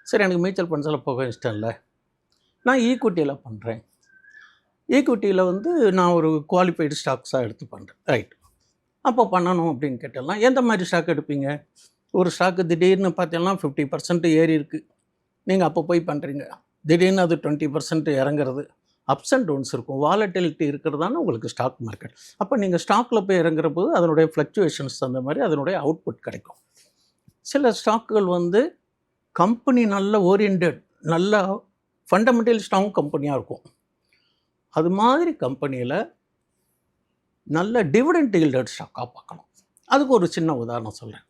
சரி எனக்கு மியூச்சுவல் ஃபண்ட்ஸில் போக இஷ்டம் இல்லை, நான் ஈக்விட்டியில் பண்ணுறேன். ஈக்விட்டியில் வந்து நான் ஒரு குவாலிஃபைடு ஸ்டாக்ஸாக எடுத்து பண்ணுறேன். ரைட், அப்போ பண்ணணும் அப்படின்னு கேட்டலாம். எந்த மாதிரி ஸ்டாக் எடுப்பீங்க? ஒரு ஸ்டாக்கு திடீர்னு பார்த்தீங்கன்னா 50% ஏறி இருக்குது, நீங்கள் அப்போ போய் பண்ணுறீங்க. திடீர்னு அது 20% இறங்குறது. அப்ஸ் அண்ட் டவுன்ஸ் இருக்கும், வாலட்டிலிட்டி இருக்கிறதான உங்களுக்கு ஸ்டாக் மார்க்கெட். அப்போ நீங்கள் ஸ்டாக்கில் போய் இறங்குற போது அதனுடைய ஃப்ளக்சுவேஷன்ஸ் அந்த மாதிரி அதனுடைய அவுட்புட் கிடைக்கும். சில ஸ்டாக்குகள் வந்து கம்பெனி நல்ல ஓரியன்டட், நல்ல ஃபண்டமெண்டல் ஸ்ட்ராங் கம்பெனியாக இருக்கும். அது மாதிரி கம்பெனியில் நல்ல டிவிடெண்ட் ஈல்டட் ஸ்டாக்காக பார்க்கணும். அதுக்கு ஒரு சின்ன உதாரணம் சொல்கிறேன்.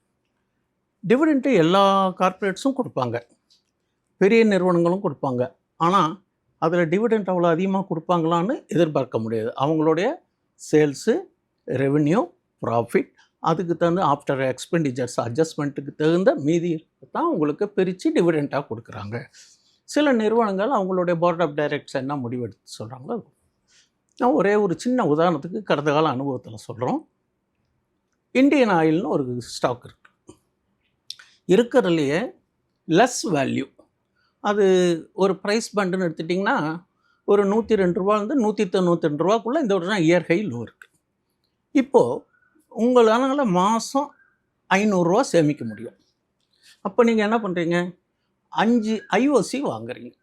டிவிடெண்ட்டு எல்லா கார்ப்பரேட்ஸும் கொடுப்பாங்க, பெரிய நிறுவனங்களும் கொடுப்பாங்க. ஆனால் அதில் டிவிடெண்ட் அவ்வளோ அதிகமாக கொடுப்பாங்களான்னு எதிர்பார்க்க முடியாது. அவங்களுடைய சேல்ஸு, ரெவென்யூ, ப்ராஃபிட், அதுக்கு தகுந்த ஆஃப்டர் எக்ஸ்பெண்டிச்சர்ஸ் அட்ஜஸ்ட்மெண்ட்டுக்கு தகுந்த மீதி தான் உங்களுக்கு பிரித்து டிவிடெண்ட்டாக கொடுக்குறாங்க. சில நிறுவனங்கள் அவங்களுடைய போர்ட் ஆஃப் டைரக்டர்ஸ் என்ன முடிவெடுத்து சொல்கிறாங்களோ. நான் ஒரே ஒரு சின்ன உதாரணத்துக்கு கடந்த கால அனுபவத்தில் சொல்கிறோம். இந்தியன் ஆயில்னு ஒரு ஸ்டாக் இருக்குது, இருக்கிறதுலையே லெஸ் வேல்யூ. அது ஒரு ப்ரைஸ் பண்டுன்னு எடுத்துட்டிங்கன்னா ஒரு 102 ரூபாலேருந்து 192 ரூபாக்குள்ளே இந்த வருஷம் இயர் ஹை லோ இருக்குது. இப்போது உங்களால் மாதம் 500 ரூபா சேமிக்க முடியும். அப்போ நீங்கள் என்ன பண்ணுறீங்க? 5 ஐஓசி வாங்குறீங்க.